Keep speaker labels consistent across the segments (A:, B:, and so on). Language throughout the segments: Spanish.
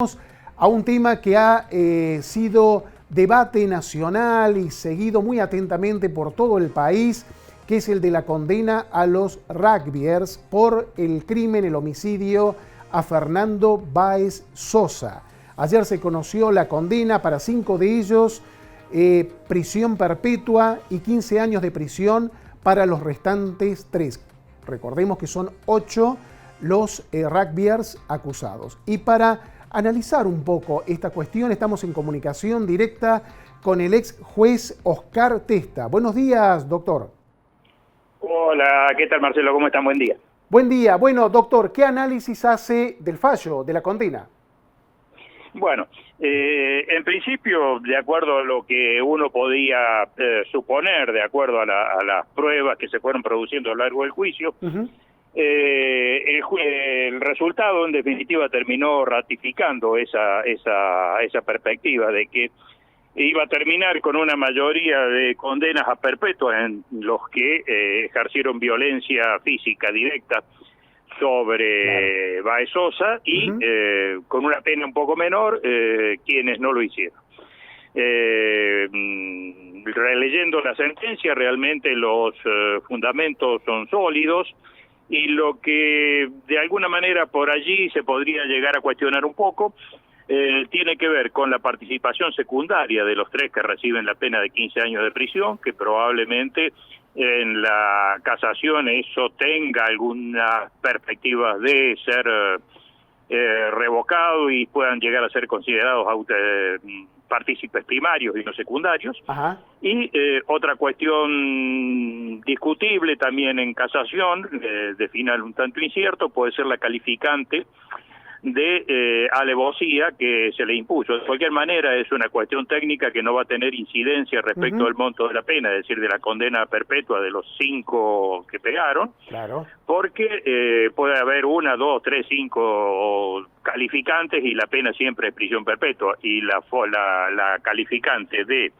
A: A un tema que ha sido debate nacional y seguido muy atentamente por todo el país, que es el de la condena a los rugbyers por el crimen, el homicidio a Fernando Báez Sosa. Ayer se conoció la condena para 5 de ellos, prisión perpetua y 15 años de prisión para los restantes 3. Recordemos que son 8 los rugbyers acusados. Y para analizar un poco esta cuestión, estamos en comunicación directa con el ex juez Oscar Testa. Buenos días, doctor.
B: Hola, ¿qué tal, Marcelo? ¿Cómo están? Buen día.
A: Buen día. Bueno, doctor, ¿qué análisis hace del fallo, de la condena?
B: Bueno, en principio, de acuerdo a lo que uno podía suponer, de acuerdo a las pruebas que se fueron produciendo a lo largo del juicio, el resultado en definitiva terminó ratificando esa perspectiva de que iba a terminar con una mayoría de condenas a perpetua en los que ejercieron violencia física directa sobre Báez Sosa y con una pena un poco menor quienes no lo hicieron. Releyendo la sentencia, realmente los fundamentos son sólidos y lo que de alguna manera por allí se podría llegar a cuestionar un poco tiene que ver con la participación secundaria de los 3 que reciben la pena de 15 años de prisión, que probablemente en la casación eso tenga algunas perspectivas de ser revocado y puedan llegar a ser considerados partícipes primarios y no secundarios.
A: Ajá. Y
B: otra cuestión discutible también en casación, de final un tanto incierto, puede ser la calificante de alevosía que se le impuso. De cualquier manera es una cuestión técnica que no va a tener incidencia respecto al monto de la pena, es decir, de la condena perpetua de los 5 que pegaron, porque puede haber 1, 2, 3, 5 calificantes y la pena siempre es prisión perpetua, y la calificante de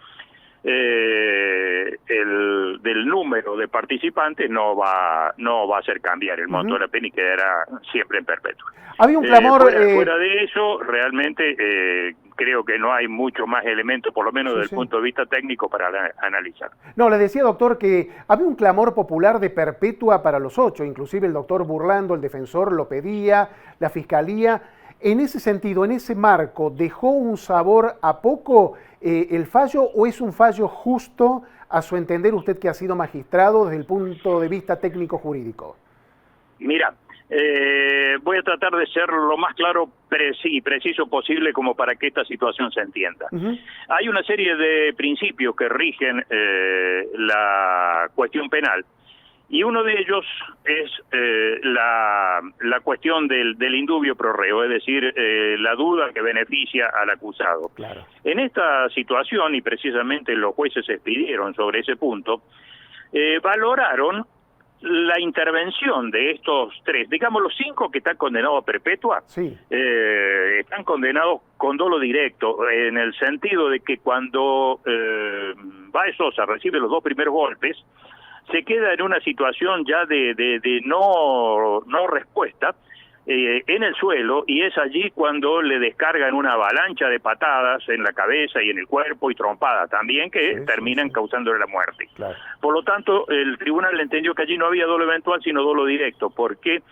B: del número de participantes no va a hacer cambiar el monto de la pena y quedará siempre en perpetuo.
A: Había un clamor...
B: fuera de eso, realmente creo que no hay mucho más elementos, por lo menos desde el punto de vista técnico, para analizar.
A: No, le decía, doctor, que había un clamor popular de perpetua para los 8, inclusive el doctor Burlando, el defensor, lo pedía, la fiscalía. En ese sentido, en ese marco, ¿dejó un sabor a poco el fallo o es un fallo justo, a su entender, usted que ha sido magistrado, desde el punto de vista técnico-jurídico?
B: Mira, voy a tratar de ser lo más claro y preciso posible como para que esta situación se entienda. Hay una serie de principios que rigen la cuestión penal, y uno de ellos es la cuestión del indubio pro reo, es decir, la duda que beneficia al acusado.
A: Claro.
B: En esta situación, y precisamente los jueces se expidieron sobre ese punto, valoraron la intervención de estos 3, digamos los 5 que están condenados a perpetua, están condenados con dolo directo, en el sentido de que cuando Báez Sosa recibe los 2 primeros golpes, se queda en una situación ya de no respuesta en el suelo, y es allí cuando le descargan una avalancha de patadas en la cabeza y en el cuerpo y trompadas también que terminan causándole la muerte. Claro. Por lo tanto, el tribunal entendió que allí no había dolo eventual sino dolo directo, porque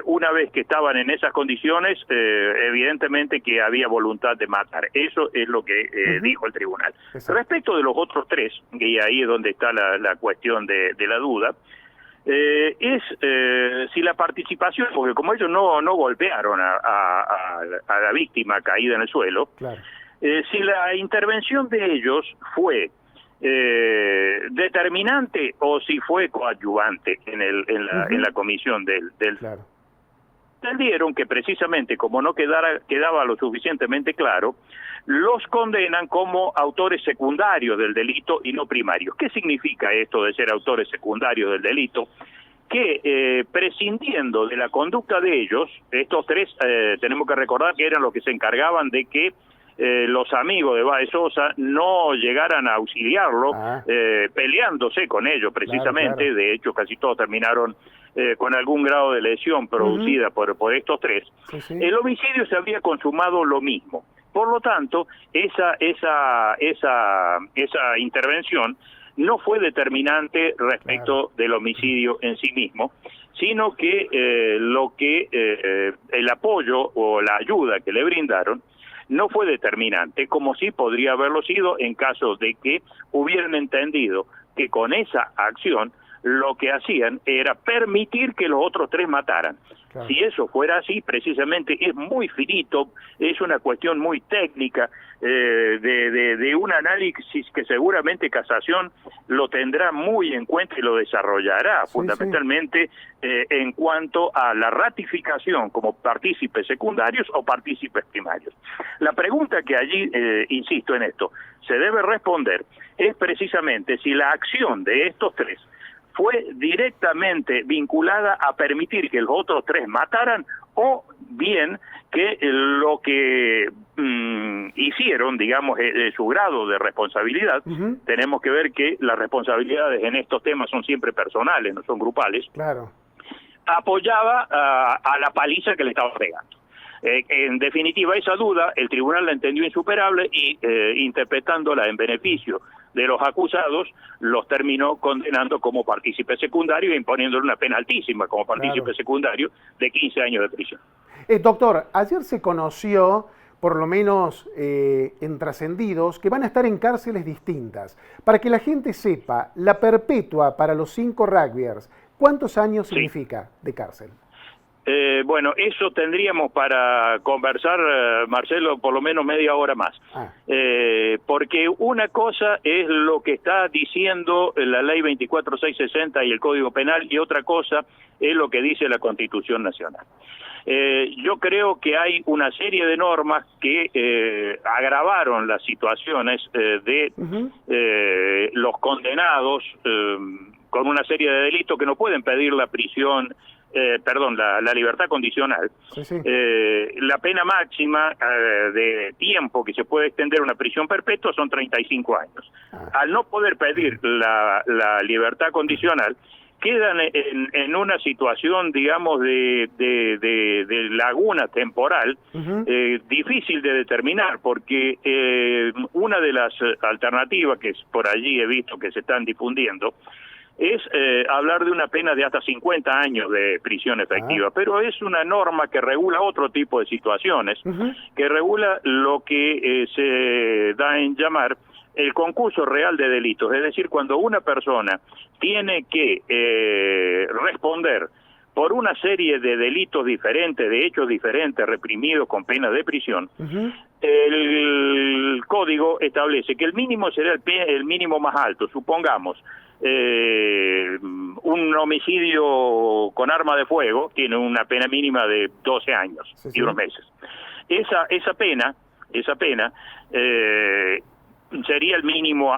B: una vez que estaban en esas condiciones, evidentemente que había voluntad de matar. Eso es lo que dijo el tribunal. Respecto de los otros 3, y ahí es donde está la cuestión de la duda, es si la participación, porque como ellos no golpearon a la víctima caída en el suelo, si la intervención de ellos fue determinante o si fue coadyuvante en la comisión del entendieron que precisamente como no quedaba lo suficientemente claro, los condenan como autores secundarios del delito y no primarios. ¿Qué significa esto de ser autores secundarios del delito? Que prescindiendo de la conducta de ellos, estos 3 tenemos que recordar que eran los que se encargaban de que los amigos de Báez Sosa no llegaran a auxiliarlo, peleándose con ellos precisamente. De hecho, casi todos terminaron con algún grado de lesión producida por estos tres, el homicidio se habría consumado lo mismo. Por lo tanto, esa intervención no fue determinante respecto del homicidio en sí mismo, sino que el apoyo o la ayuda que le brindaron no fue determinante, como sí podría haberlo sido en caso de que hubieran entendido que con esa acción lo que hacían era permitir que los otros tres mataran. Claro. Si eso fuera así, precisamente es muy finito, es una cuestión muy técnica, de un análisis que seguramente Casación lo tendrá muy en cuenta y lo desarrollará, fundamentalmente en cuanto a la ratificación como partícipes secundarios o partícipes primarios. La pregunta que allí, insisto en esto, se debe responder es precisamente si la acción de estos tres fue directamente vinculada a permitir que los otros tres mataran, o bien que lo que hicieron, digamos, su grado de responsabilidad, tenemos que ver que las responsabilidades en estos temas son siempre personales, no son grupales, apoyaba a la paliza que le estaba pegando. En definitiva, esa duda el tribunal la entendió insuperable y interpretándola en beneficio de los acusados, los terminó condenando como partícipe secundario e imponiéndole una pena altísima como partícipe secundario de 15 años de prisión.
A: Doctor, ayer se conoció, por lo menos en trascendidos, que van a estar en cárceles distintas. Para que la gente sepa, la perpetua para los 5 rugbyers, ¿cuántos años significa de cárcel?
B: Bueno, eso tendríamos para conversar, Marcelo, por lo menos media hora más. Porque una cosa es lo que está diciendo la ley 24660 y el Código Penal, y otra cosa es lo que dice la Constitución Nacional. Yo creo que hay una serie de normas que agravaron las situaciones de los condenados con una serie de delitos que no pueden pedir la prisión, la libertad condicional. La pena máxima de tiempo que se puede extender una prisión perpetua son 35 años. Al no poder pedir la libertad condicional, quedan en una situación, digamos, de laguna temporal, difícil de determinar, porque una de las alternativas que por allí he visto que se están difundiendo es hablar de una pena de hasta 50 años de prisión efectiva, pero es una norma que regula otro tipo de situaciones, que regula lo que se da en llamar el concurso real de delitos, es decir, cuando una persona tiene que responder por una serie de delitos diferentes, de hechos diferentes, reprimidos con pena de prisión, el código establece que el mínimo será el mínimo más alto, supongamos, un homicidio con arma de fuego tiene una pena mínima de 12 años y unos meses. Esa pena sería el mínimo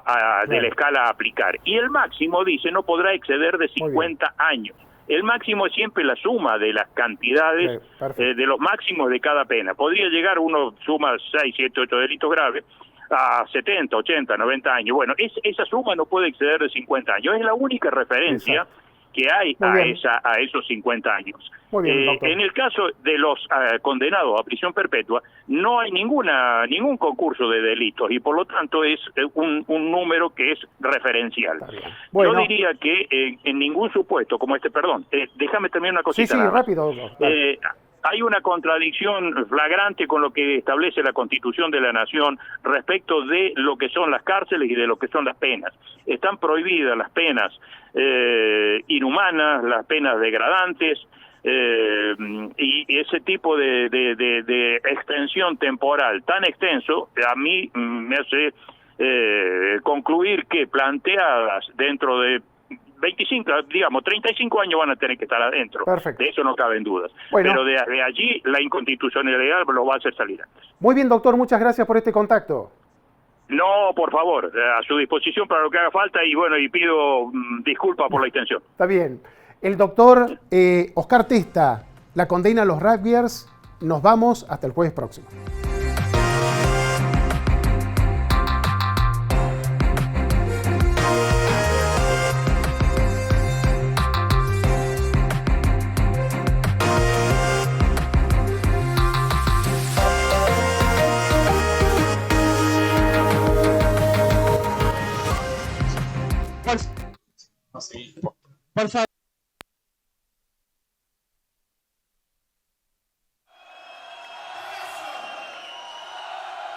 B: de la escala a aplicar. Y el máximo, dice, no podrá exceder de 50 años. El máximo es siempre la suma de las cantidades de los máximos de cada pena. Podría llegar, uno suma 6, 7, 8 delitos graves, a 70, 80, 90 años. Bueno, esa suma no puede exceder de 50 años. Es la única referencia que hay a esos 50 años. En el caso de los condenados a prisión perpetua, no hay ningún concurso de delitos y por lo tanto es un número que es referencial. Yo diría que en ningún supuesto como este, déjame terminar una cosita.
A: Rápido.
B: Hay una contradicción flagrante con lo que establece la Constitución de la Nación respecto de lo que son las cárceles y de lo que son las penas. Están prohibidas las penas inhumanas, las penas degradantes, y ese tipo de extensión temporal tan extenso, a mí me hace concluir que planteadas dentro de 35 años van a tener que estar adentro. De eso no caben dudas. Pero de allí la inconstitucionalidad lo va a hacer salir antes.
A: Muy bien, doctor, muchas gracias por este contacto.
B: No, por favor, a su disposición para lo que haga falta y bueno, y pido disculpas por la extensión.
A: Está bien. El doctor Oscar Testa la condena a los rugbyers. Nos vamos hasta el jueves próximo.
C: por favor.